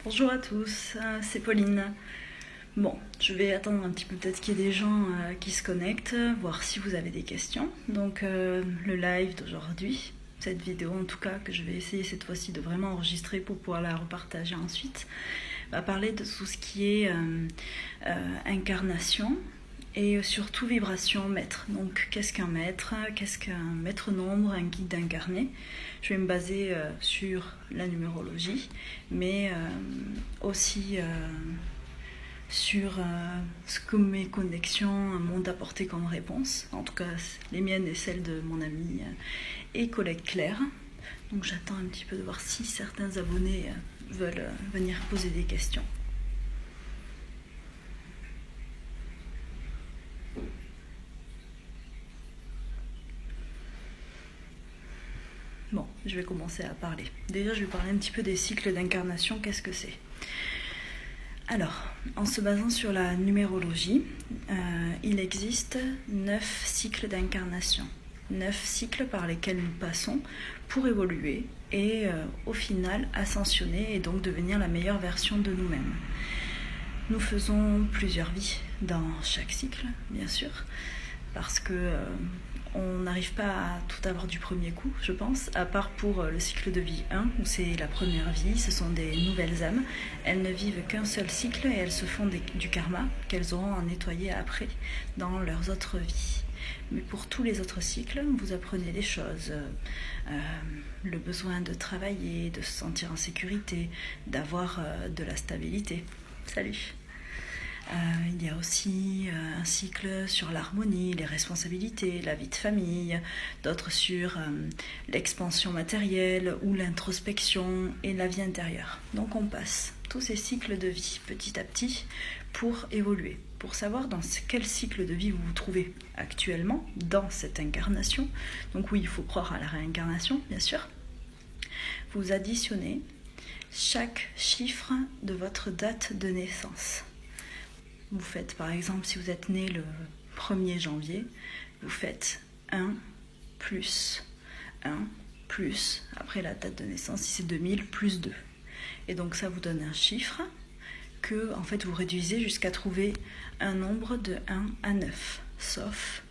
Bonjour à tous, c'est Pauline. Bon, je vais attendre un petit peu peut-être qu'il y ait des gens qui se connectent, voir si vous avez des questions. Donc le live d'aujourd'hui, cette vidéo en tout cas, que je vais essayer cette fois-ci de vraiment enregistrer pour pouvoir la repartager ensuite, va parler de tout ce qui est incarnation et surtout vibration maître. Donc qu'est-ce qu'un maître nombre, un guide incarné. Je vais me baser sur la numérologie, mais aussi sur ce que mes connexions m'ont apporté comme réponse, en tout cas les miennes et celles de mon amie et collègue Claire. Donc j'attends un petit peu de voir si certains abonnés veulent venir poser des questions. Bon, je vais commencer à parler. Déjà, je vais parler un petit peu des cycles d'incarnation. Qu'est-ce que c'est ? Alors, en se basant sur la numérologie, il existe 9 cycles d'incarnation. 9 cycles par lesquels nous passons pour évoluer et au final ascensionner et donc devenir la meilleure version de nous-mêmes. Nous faisons plusieurs vies dans chaque cycle, bien sûr, parce que on n'arrive pas à tout avoir du premier coup, je pense, à part pour le cycle de vie 1, où c'est la première vie, ce sont des nouvelles âmes. Elles ne vivent qu'un seul cycle et elles se font du karma qu'elles auront à nettoyer après dans leurs autres vies. Mais pour tous les autres cycles, vous apprenez des choses, le besoin de travailler, de se sentir en sécurité, d'avoir de la stabilité. Salut! Il y a aussi un cycle sur l'harmonie, les responsabilités, la vie de famille, d'autres sur l'expansion matérielle ou l'introspection et la vie intérieure. Donc on passe tous ces cycles de vie petit à petit pour évoluer, pour savoir dans quel cycle de vie vous vous trouvez actuellement dans cette incarnation. Donc oui, il faut croire à la réincarnation, bien sûr. Vous additionnez chaque chiffre de votre date de naissance. Vous faites par exemple, si vous êtes né le 1er janvier, vous faites 1 plus 1 plus, après la date de naissance, si c'est 2000, plus 2. Et donc ça vous donne un chiffre que en fait vous réduisez jusqu'à trouver un nombre de 1 à 9, sauf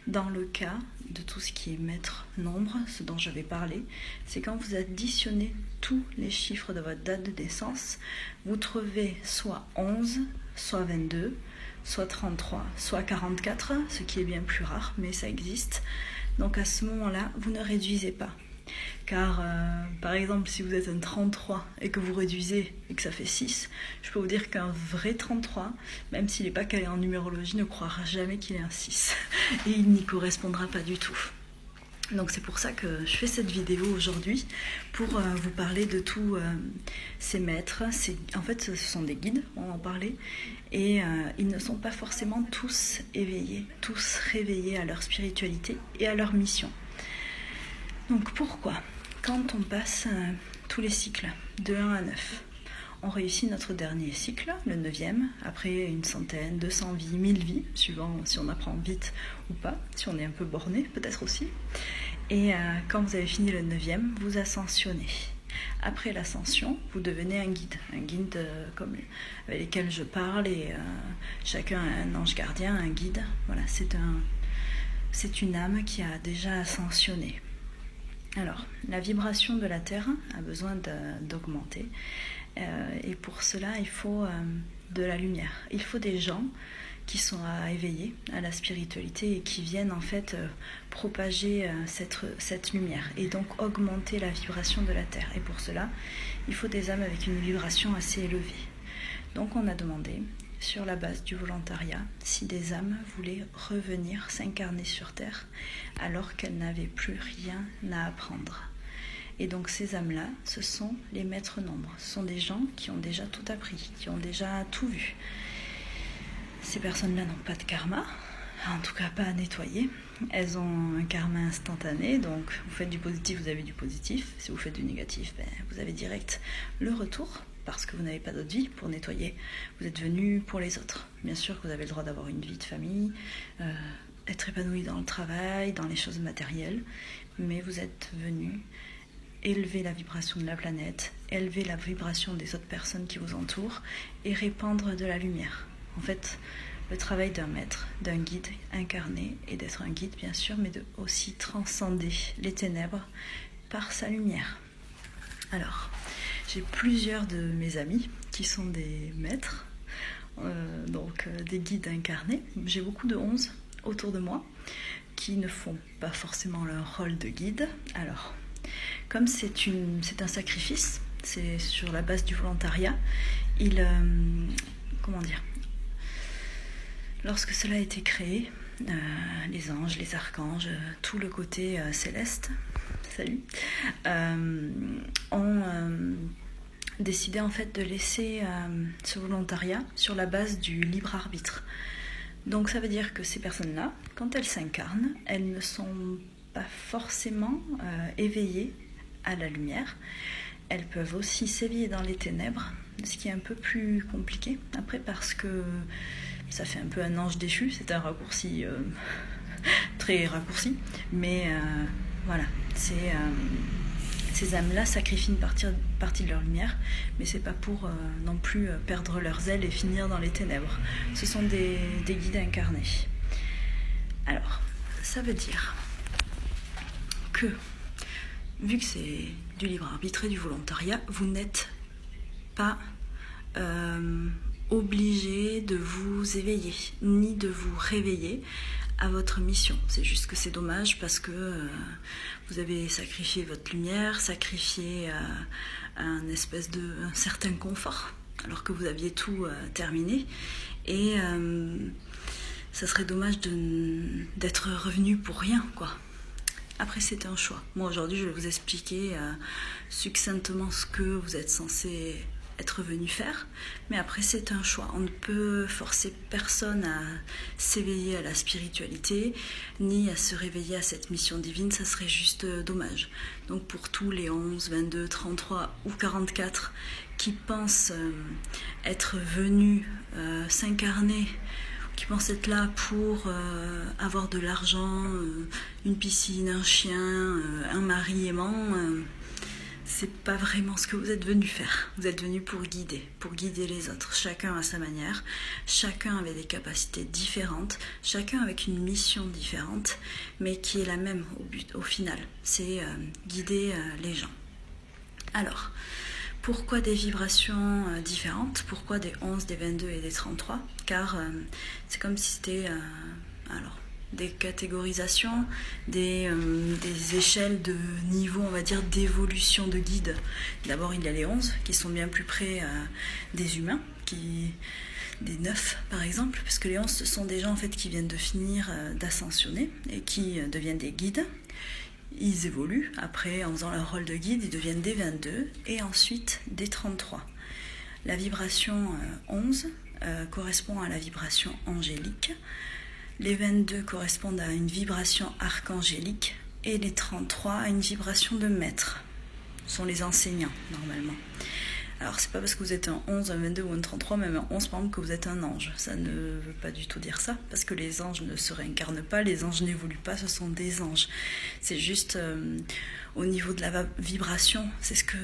dans le cas de tout ce qui est maître nombre, ce dont je vais parler, c'est quand vous additionnez tous les chiffres de votre date de naissance, vous trouvez soit 11, soit 22, soit 33, soit 44, ce qui est bien plus rare, mais ça existe. Donc à ce moment-là, vous ne réduisez pas. Car par exemple, si vous êtes un 33 et que vous réduisez et que ça fait 6, je peux vous dire qu'un vrai 33, même s'il n'est pas calé en numérologie, ne croira jamais qu'il est un 6. Et il n'y correspondra pas du tout. Donc c'est pour ça que je fais cette vidéo aujourd'hui, pour vous parler de tous ces maîtres. En fait, ce sont des guides, on va en parler, et ils ne sont pas forcément tous éveillés, tous réveillés à leur spiritualité et à leur mission. Donc pourquoi ? Quand on passe tous les cycles, de 1 à 9, on réussit notre dernier cycle, le 9e, après une centaine, 200 vies, 1000 vies, suivant si on apprend vite ou pas, si on est un peu borné peut-être aussi. Et quand vous avez fini le 9e, vous ascensionnez. Après l'ascension, vous devenez un guide comme avec lesquels je parle, et chacun a un ange gardien, un guide. Voilà, c'est une âme qui a déjà ascensionné. Alors, la vibration de la Terre a besoin d'augmenter. Et pour cela, il faut de la lumière. Il faut des gens qui sont éveillés à la spiritualité et qui viennent en fait propager cette lumière et donc augmenter la vibration de la Terre. Et pour cela, il faut des âmes avec une vibration assez élevée. Donc on a demandé, sur la base du volontariat, si des âmes voulaient revenir s'incarner sur Terre alors qu'elles n'avaient plus rien à apprendre. Et donc ces âmes-là, ce sont les maîtres nombres. Ce sont des gens qui ont déjà tout appris, qui ont déjà tout vu. Ces personnes-là n'ont pas de karma, en tout cas pas à nettoyer. Elles ont un karma instantané, donc vous faites du positif, vous avez du positif. Si vous faites du négatif, vous avez direct le retour, parce que vous n'avez pas d'autre vie pour nettoyer. Vous êtes venu pour les autres. Bien sûr que vous avez le droit d'avoir une vie de famille, être épanoui dans le travail, dans les choses matérielles, mais vous êtes venu élever la vibration de la planète, élever la vibration des autres personnes qui vous entourent et répandre de la lumière. En fait, le travail d'un maître, d'un guide incarné, et d'être un guide bien sûr, mais de aussi transcender les ténèbres par sa lumière. Alors, j'ai plusieurs de mes amis qui sont des maîtres, des guides incarnés. J'ai beaucoup de 11 autour de moi qui ne font pas forcément leur rôle de guide. Alors, comme c'est un sacrifice, c'est sur la base du volontariat, lorsque cela a été créé, les anges, les archanges, tout le côté céleste, ont décidé en fait de laisser ce volontariat sur la base du libre arbitre. Donc ça veut dire que ces personnes-là, quand elles s'incarnent, elles ne sont pas forcément éveillées à la lumière. Elles peuvent aussi s'éveiller dans les ténèbres, ce qui est un peu plus compliqué. Après, parce que ça fait un peu un ange déchu, c'est un raccourci très raccourci, mais voilà, ces âmes-là sacrifient une partie de leur lumière, mais c'est pas pour non plus perdre leurs ailes et finir dans les ténèbres. Ce sont des guides incarnés. Alors, ça veut dire que, vu que c'est du libre arbitre et du volontariat, vous n'êtes pas obligé de vous éveiller, ni de vous réveiller à votre mission. C'est juste que c'est dommage parce que vous avez sacrifié votre lumière, sacrifié un certain confort, alors que vous aviez tout terminé. Et ça serait dommage d'être revenu pour rien, quoi. Après, c'est un choix. Moi, aujourd'hui, je vais vous expliquer succinctement ce que vous êtes censé être venu faire, mais après c'est un choix. On ne peut forcer personne à s'éveiller à la spiritualité, ni à se réveiller à cette mission divine, ça serait juste dommage. Donc pour tous les 11, 22, 33 ou 44 qui pensent être venus s'incarner, qui pensent être là pour avoir de l'argent, une piscine, un chien, un mari aimant, c'est pas vraiment ce que vous êtes venu faire. Vous êtes venu pour guider les autres. Chacun à sa manière, chacun avec des capacités différentes, chacun avec une mission différente, mais qui est la même au final. C'est guider les gens. Alors, pourquoi des vibrations différentes? Pourquoi des 11, des 22 et des 33? Car c'est comme si c'était des catégorisations, des échelles de niveau, on va dire, d'évolution de guide. D'abord, il y a les 11 qui sont bien plus près des humains, des 9 par exemple, parce que les 11 ce sont des gens en fait qui viennent de finir d'ascensionner et qui deviennent des guides. Ils évoluent après en faisant leur rôle de guide, ils deviennent des 22 et ensuite des 33. La vibration 11 correspond à la vibration angélique. Les 22 correspondent à une vibration archangélique et les 33 à une vibration de maître. Ce sont les enseignants, normalement. Alors, c'est pas parce que vous êtes un 11, un 22 ou un 33, même un 11 par exemple, que vous êtes un ange. Ça ne veut pas du tout dire ça, parce que les anges ne se réincarnent pas, les anges n'évoluent pas, ce sont des anges. C'est juste au niveau de la vibration, c'est ce que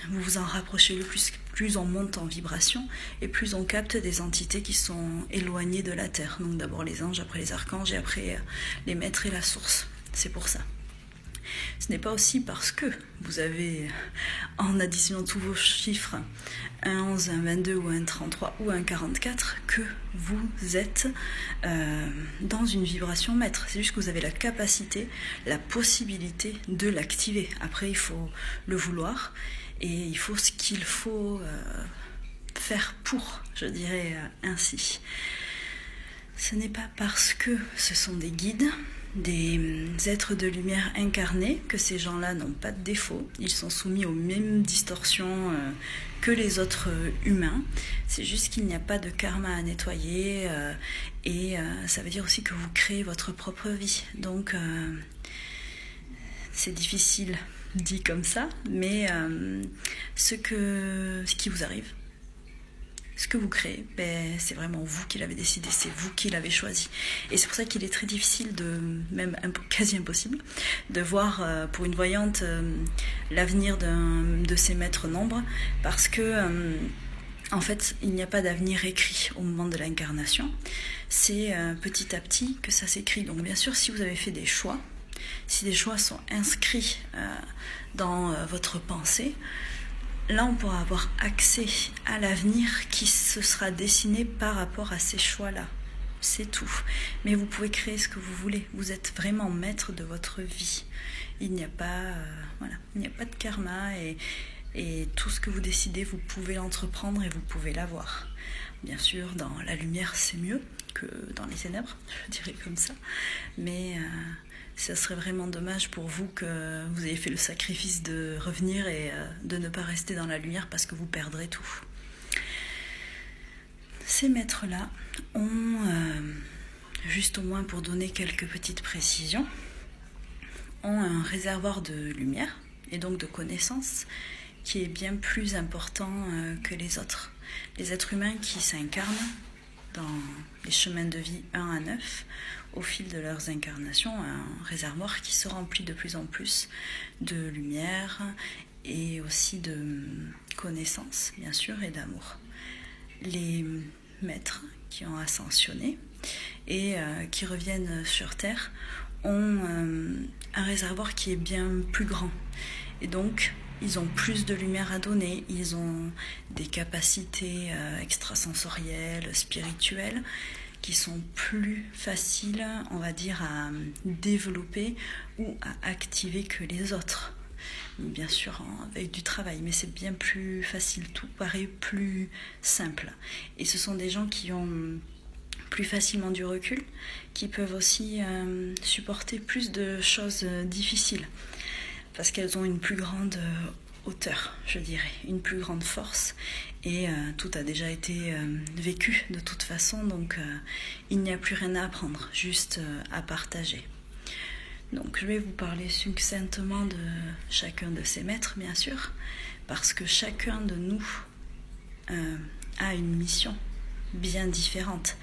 vous vous en rapprochez le plus. Plus on monte en vibration et plus on capte des entités qui sont éloignées de la Terre. Donc d'abord les anges, après les archanges et après les maîtres et la source. C'est pour ça. Ce n'est pas aussi parce que vous avez, en additionnant tous vos chiffres, un 11, un 22 ou un 33 ou un 44, que vous êtes dans une vibration maître. C'est juste que vous avez la capacité, la possibilité de l'activer. Après, il faut le vouloir et il faut ce qu'il faut faire pour, je dirais ainsi. Ce n'est pas parce que ce sont des guides, des êtres de lumière incarnés, que ces gens-là n'ont pas de défaut. Ils sont soumis aux mêmes distorsions que les autres humains. C'est juste qu'il n'y a pas de karma à nettoyer et ça veut dire aussi que vous créez votre propre vie. Donc c'est difficile dit comme ça, mais ce qui vous arrive, Ce que vous créez, c'est vraiment vous qui l'avez décidé, c'est vous qui l'avez choisi. Et c'est pour ça qu'il est très difficile, même quasi impossible, de voir pour une voyante l'avenir de ses maîtres nombres, parce que en fait, il n'y a pas d'avenir écrit au moment de l'incarnation. C'est petit à petit que ça s'écrit. Donc bien sûr, si vous avez fait des choix, si des choix sont inscrits dans votre pensée, là, on pourra avoir accès à l'avenir qui se sera dessiné par rapport à ces choix-là. C'est tout. Mais vous pouvez créer ce que vous voulez. Vous êtes vraiment maître de votre vie. Il n'y a pas, il n'y a pas de karma et tout ce que vous décidez, vous pouvez l'entreprendre et vous pouvez l'avoir. Bien sûr, dans la lumière, c'est mieux que dans les ténèbres, je dirais comme ça. Mais ça serait vraiment dommage pour vous que vous ayez fait le sacrifice de revenir et de ne pas rester dans la lumière parce que vous perdrez tout. Ces maîtres-là ont, juste au moins pour donner quelques petites précisions, ont un réservoir de lumière et donc de connaissances qui est bien plus important que les autres. Les êtres humains qui s'incarnent dans les chemins de vie 1 à 9, au fil de leurs incarnations, un réservoir qui se remplit de plus en plus de lumière et aussi de connaissances, bien sûr, et d'amour. Les maîtres qui ont ascensionné et qui reviennent sur Terre ont un réservoir qui est bien plus grand. Et donc, ils ont plus de lumière à donner, ils ont des capacités extrasensorielles, spirituelles, qui sont plus faciles, on va dire, à développer ou à activer que les autres. Bien sûr, avec du travail, mais c'est bien plus facile, tout paraît plus simple. Et ce sont des gens qui ont plus facilement du recul, qui peuvent aussi supporter plus de choses difficiles. Parce qu'elles ont une plus grande hauteur, je dirais, une plus grande force, et tout a déjà été vécu de toute façon, donc il n'y a plus rien à apprendre, juste à partager. Donc je vais vous parler succinctement de chacun de ces maîtres, bien sûr, parce que chacun de nous a une mission bien différente,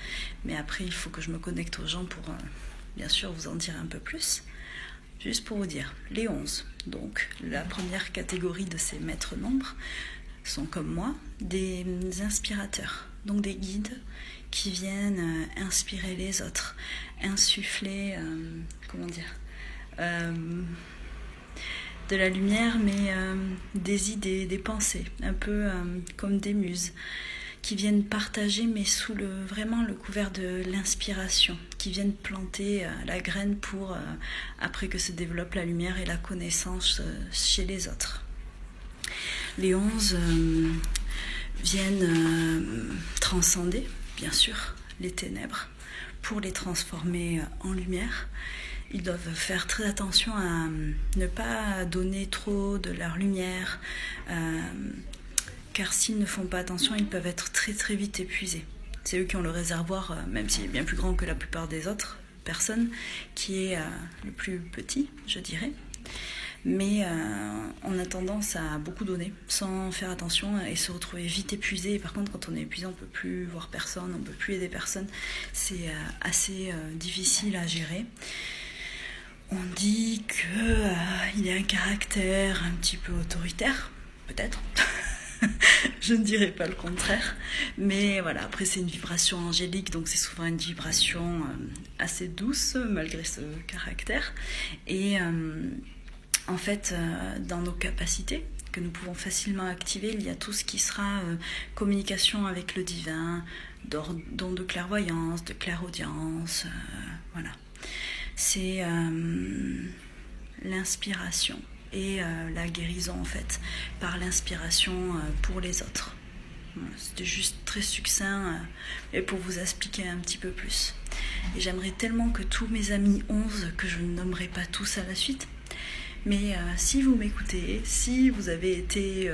mais après il faut que je me connecte aux gens pour bien sûr vous en dire un peu plus. Juste pour vous dire, les 11, donc la première catégorie de ces maîtres nombres, sont comme moi des inspirateurs, donc des guides qui viennent inspirer les autres, insuffler, de la lumière, mais des idées, des pensées, un peu comme des muses, qui viennent partager, mais sous vraiment le couvert de l'inspiration, qui viennent planter la graine pour, après que se développe la lumière et la connaissance chez les autres. Les 11 viennent transcender, bien sûr, les ténèbres, pour les transformer en lumière. Ils doivent faire très attention à ne pas donner trop de leur lumière, car s'ils ne font pas attention, ils peuvent être très très vite épuisés. C'est eux qui ont le réservoir, même s'il est bien plus grand que la plupart des autres personnes, qui est le plus petit, je dirais. Mais on a tendance à beaucoup donner sans faire attention et se retrouver vite épuisé. Et par contre, quand on est épuisé, on ne peut plus voir personne, on ne peut plus aider personne. C'est assez difficile à gérer. On dit qu'il a un caractère un petit peu autoritaire, peut-être. Je ne dirais pas le contraire, mais voilà, après c'est une vibration angélique, donc c'est souvent une vibration assez douce malgré ce caractère. Et en fait, dans nos capacités que nous pouvons facilement activer, il y a tout ce qui sera communication avec le divin, don de clairvoyance, de clairaudience, voilà. C'est l'inspiration et la guérison en fait, par l'inspiration pour les autres. C'était juste très succinct et pour vous expliquer un petit peu plus. Et j'aimerais tellement que tous mes amis 11, que je ne nommerai pas tous à la suite, mais si vous m'écoutez, si vous avez été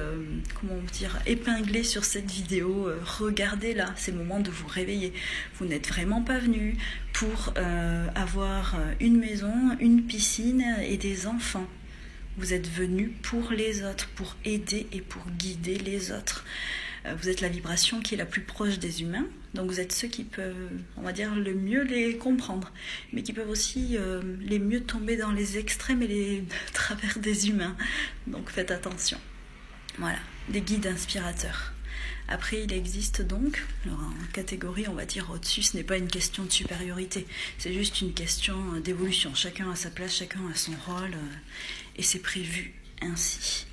épinglé sur cette vidéo, regardez-la, c'est le moment de vous réveiller. Vous n'êtes vraiment pas venu pour avoir une maison, une piscine et des enfants. Vous êtes venu pour les autres, pour aider et pour guider les autres. Vous êtes la vibration qui est la plus proche des humains, donc vous êtes ceux qui peuvent, on va dire, le mieux les comprendre, mais qui peuvent aussi les mieux tomber dans les extrêmes et les travers des humains. Donc faites attention. Voilà, des guides inspirateurs. Après, il existe donc, alors en catégorie, on va dire au-dessus, ce n'est pas une question de supériorité, c'est juste une question d'évolution. Chacun a sa place, chacun a son rôle, et c'est prévu ainsi.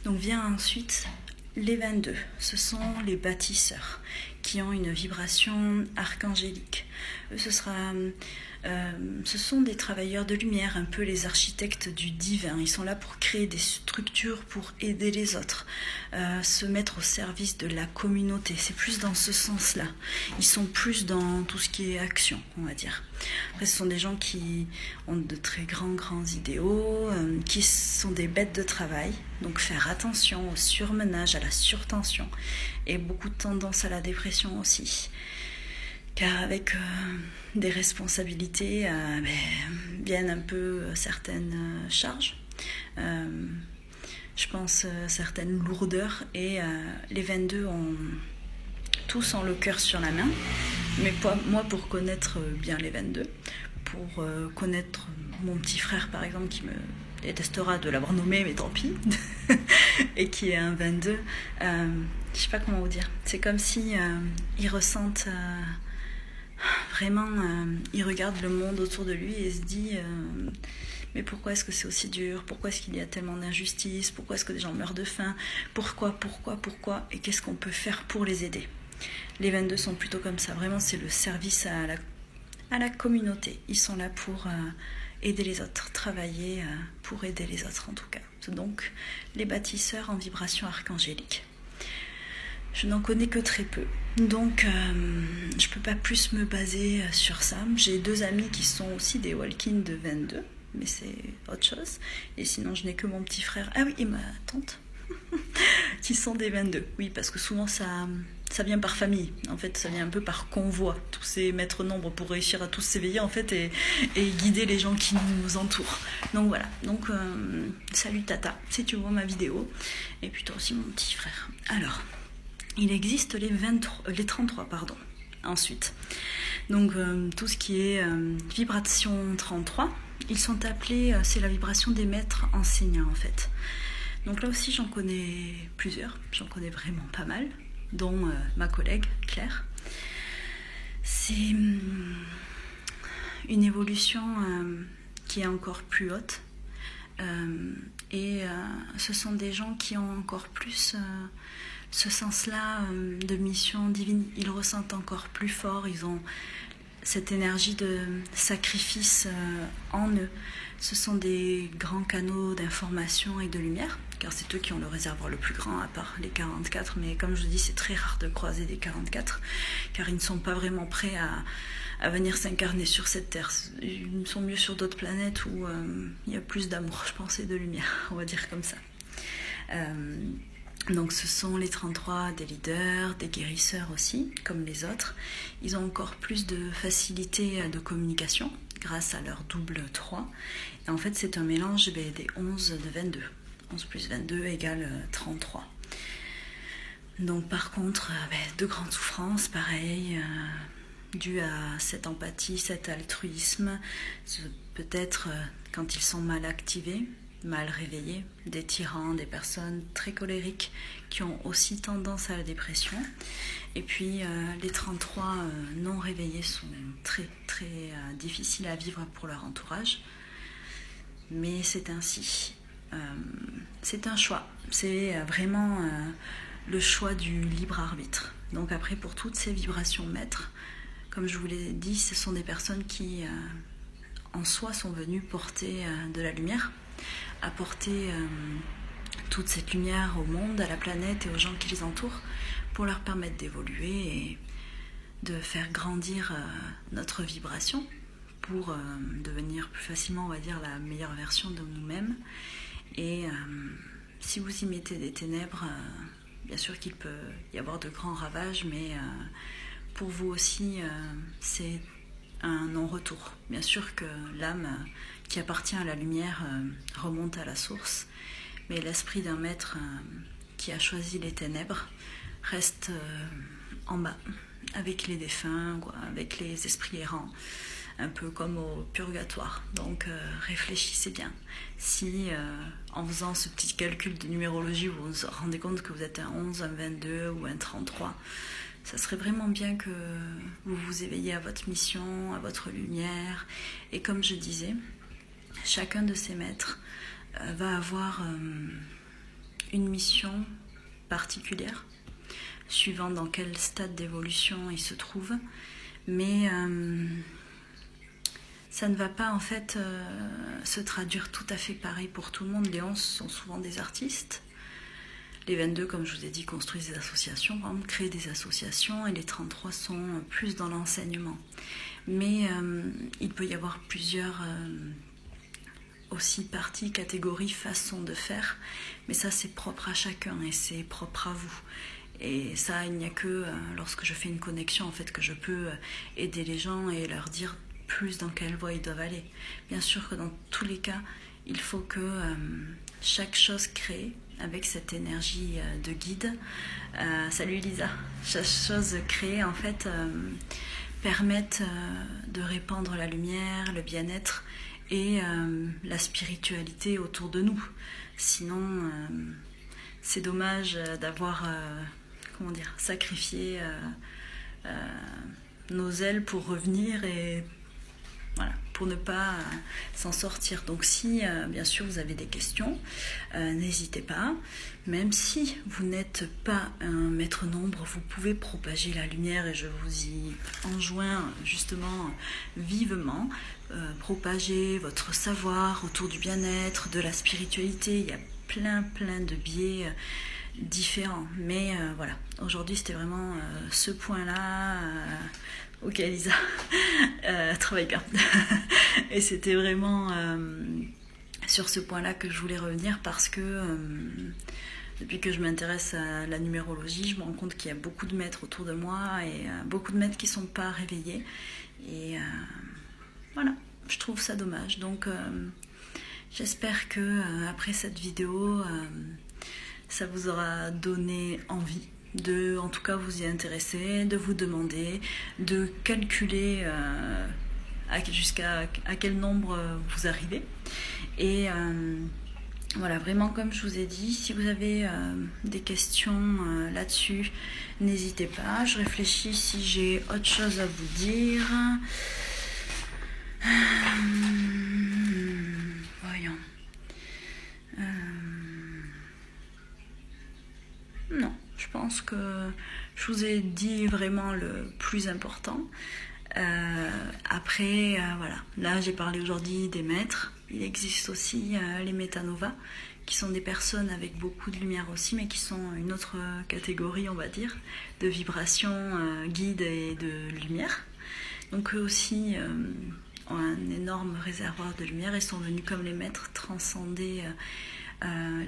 Donc vient ensuite les 22, ce sont les bâtisseurs qui ont une vibration archangélique. Ce sont des travailleurs de lumière, un peu les architectes du divin. Ils sont là pour créer des structures, pour aider les autres, se mettre au service de la communauté. C'est plus dans ce sens-là. Ils sont plus dans tout ce qui est action, on va dire. Après, ce sont des gens qui ont de très grands idéaux, qui sont des bêtes de travail. Donc faire attention au surmenage, à la surtension, et beaucoup de tendance à la dépression aussi. Car avec des responsabilités viennent un peu certaines charges, je pense certaines lourdeurs, et les 22 ont tous ont le cœur sur la main, mais moi pour connaître bien les 22, pour connaître mon petit frère par exemple qui me détestera de l'avoir nommé, mais tant pis, et qui est un 22, je sais pas comment vous dire, c'est comme si ils ressentent vraiment, il regarde le monde autour de lui et se dit mais pourquoi est-ce que c'est aussi dur, pourquoi est-ce qu'il y a tellement d'injustice, pourquoi est-ce que des gens meurent de faim, pourquoi, et qu'est-ce qu'on peut faire pour les aider. Les 22 sont plutôt comme ça, vraiment c'est le service à la communauté, ils sont là pour aider les autres, travailler pour aider les autres en tout cas. Donc les bâtisseurs en vibration archangélique. Je n'en connais que très peu, donc je ne peux pas plus me baser sur ça. J'ai 2 amis qui sont aussi des walk-in de 22, mais c'est autre chose. Et sinon, je n'ai que mon petit frère, ah oui, et ma tante, qui sont des 22. Oui, parce que souvent, ça vient par famille. En fait, ça vient un peu par convoi. Tous ces maîtres nombres pour réussir à tous s'éveiller, en fait, et guider les gens qui nous entourent. Donc voilà. Donc, salut Tata, si tu vois ma vidéo. Et puis toi aussi, mon petit frère. Alors... il existe les 33, pardon. Ensuite, donc tout ce qui est vibration 33, ils sont appelés, c'est la vibration des maîtres enseignants en fait. Donc là aussi j'en connais plusieurs, j'en connais vraiment pas mal, dont ma collègue Claire. C'est une évolution qui est encore plus haute, et ce sont des gens qui ont encore plus... ce sens-là de mission divine, ils ressentent encore plus fort, ils ont cette énergie de sacrifice en eux. Ce sont des grands canaux d'information et de lumière, car c'est eux qui ont le réservoir le plus grand, à part les 44, mais comme je dis, c'est très rare de croiser des 44, car ils ne sont pas vraiment prêts à venir s'incarner sur cette terre. Ils sont mieux sur d'autres planètes où il y a plus d'amour, je pense, et de lumière, on va dire comme ça. Donc ce sont les 33 des leaders, des guérisseurs aussi, comme les autres. Ils ont encore plus de facilité de communication grâce à leur double 3. Et en fait, c'est un mélange des 11 de 22. 11 plus 22 égale 33. Donc par contre, de grandes souffrances, pareil, dues à cette empathie, cet altruisme, peut-être quand ils sont mal activés, mal réveillés, des tyrans, des personnes très colériques qui ont aussi tendance à la dépression. Et puis les 33 non réveillés sont très difficiles à vivre pour leur entourage. Mais c'est ainsi. C'est un choix. C'est vraiment le choix du libre arbitre. Donc après, pour toutes ces vibrations maîtres, comme je vous l'ai dit, ce sont des personnes qui en soi sont venues porter de la lumière, apporter toute cette lumière au monde, à la planète et aux gens qui les entourent, pour leur permettre d'évoluer et de faire grandir notre vibration, pour devenir plus facilement, on va dire, la meilleure version de nous-mêmes. Et si vous y mettez des ténèbres, bien sûr qu'il peut y avoir de grands ravages, mais pour vous aussi, c'est un non-retour. Bien sûr que l'âme qui appartient à la lumière remonte à la source, mais l'esprit d'un maître qui a choisi les ténèbres reste en bas, avec les défunts, quoi, avec les esprits errants, un peu comme au purgatoire. Donc réfléchissez bien. Si en faisant ce petit calcul de numérologie, vous vous rendez compte que vous êtes un 11, un 22 ou un 33, ça serait vraiment bien que vous vous éveillez à votre mission, à votre lumière. Et comme je disais, chacun de ces maîtres va avoir une mission particulière, suivant dans quel stade d'évolution il se trouve. Mais ça ne va pas en fait se traduire tout à fait pareil pour tout le monde. Les 11 sont souvent des artistes. Les 22, comme je vous ai dit, construisent des associations, créent des associations, et les 33 sont plus dans l'enseignement. Mais il peut y avoir plusieurs aussi parties, catégories, façons de faire. Mais ça, c'est propre à chacun et c'est propre à vous. Et ça, il n'y a que lorsque je fais une connexion, en fait, que je peux aider les gens et leur dire plus dans quelle voie ils doivent aller. Bien sûr que dans tous les cas, il faut que chaque chose créée avec cette énergie de guide, salut Lisa, chaque chose créée en fait permette de répandre la lumière, le bien-être et la spiritualité autour de nous. Sinon, c'est dommage d'avoir sacrifié nos ailes pour revenir et voilà, pour ne pas s'en sortir. Donc si bien sûr vous avez des questions, n'hésitez pas. Même si vous n'êtes pas un maître nombre, vous pouvez propager la lumière et je vous y enjoins justement vivement. Propager votre savoir autour du bien-être, de la spiritualité. Il y a plein de biais différents. Mais voilà, aujourd'hui c'était vraiment ce point-là. Ok Lisa, travaille bien. Et c'était vraiment sur ce point-là que je voulais revenir parce que depuis que je m'intéresse à la numérologie, je me rends compte qu'il y a beaucoup de maîtres autour de moi et beaucoup de maîtres qui ne sont pas réveillés. Et voilà, je trouve ça dommage. Donc j'espère que après cette vidéo, ça vous aura donné envie de, en tout cas, vous y intéresser, de vous demander, de calculer jusqu'à quel nombre vous arrivez. Et voilà, vraiment comme je vous ai dit, si vous avez des questions là-dessus, n'hésitez pas. Je réfléchis si j'ai autre chose à vous dire. Voyons. Non, je pense que je vous ai dit vraiment le plus important. Après, voilà, là j'ai parlé aujourd'hui des maîtres. Il existe aussi les métanovas, qui sont des personnes avec beaucoup de lumière aussi, mais qui sont une autre catégorie, on va dire, de vibrations guides et de lumière. Donc eux aussi ont un énorme réservoir de lumière et sont venus comme les maîtres transcender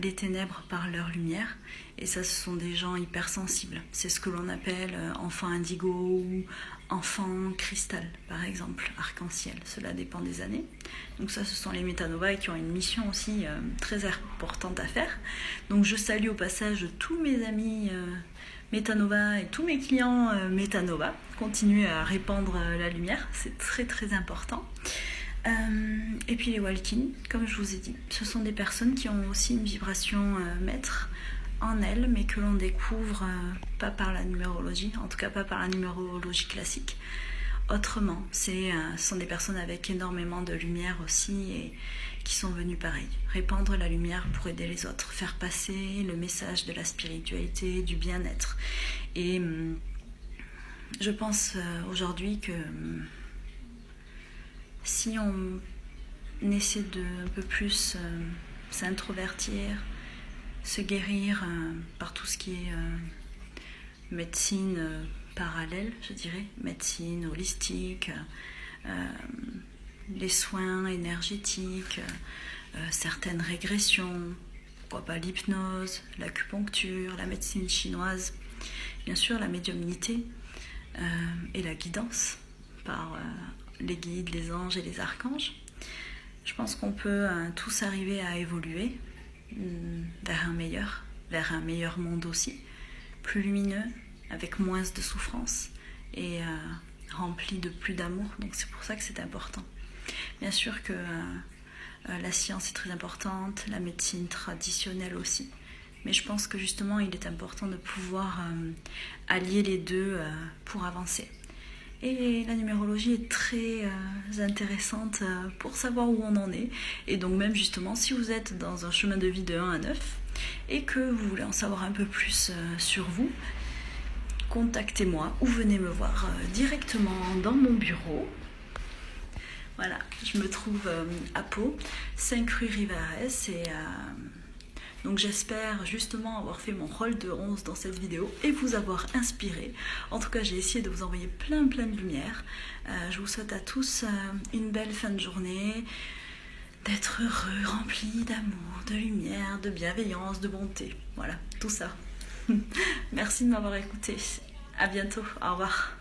les ténèbres par leur lumière. Et ça, ce sont des gens hypersensibles. C'est ce que l'on appelle enfant indigo ou enfant cristal, par exemple, arc-en-ciel. Cela dépend des années. Donc ça, ce sont les métanovas et qui ont une mission aussi très importante à faire. Donc je salue au passage tous mes amis métanovas et tous mes clients métanovas. Continuez à répandre la lumière, c'est très important. Et puis les walk-in, comme je vous ai dit, ce sont des personnes qui ont aussi une vibration maître en elles, mais que l'on découvre pas par la numérologie, en tout cas pas par la numérologie classique. Autrement, ce sont des personnes avec énormément de lumière aussi et qui sont venues pareil, répandre la lumière pour aider les autres, faire passer le message de la spiritualité, du bien-être. Et je pense aujourd'hui que si on essaie de un peu plus s'introvertir, se guérir par tout ce qui est médecine parallèle, je dirais, médecine holistique, les soins énergétiques, certaines régressions, pourquoi pas l'hypnose, l'acupuncture, la médecine chinoise, bien sûr la médiumnité et la guidance par les guides, les anges et les archanges. Je pense qu'on peut tous arriver à évoluer vers un meilleur monde aussi, plus lumineux, avec moins de souffrance et rempli de plus d'amour. Donc c'est pour ça que c'est important. Bien sûr que la science est très importante, la médecine traditionnelle aussi. Mais je pense que justement, il est important de pouvoir allier les deux pour avancer. Et la numérologie est très intéressante pour savoir où on en est. Et donc même justement, si vous êtes dans un chemin de vie de 1 à 9 et que vous voulez en savoir un peu plus sur vous, contactez-moi ou venez me voir directement dans mon bureau. Voilà, je me trouve à Pau, 5 rue Rivarès et donc j'espère justement avoir fait mon rôle de 11 dans cette vidéo et vous avoir inspiré. En tout cas, j'ai essayé de vous envoyer plein de lumière. Je vous souhaite à tous une belle fin de journée, d'être heureux, rempli d'amour, de lumière, de bienveillance, de bonté. Voilà, tout ça. Merci de m'avoir écouté. À bientôt, au revoir.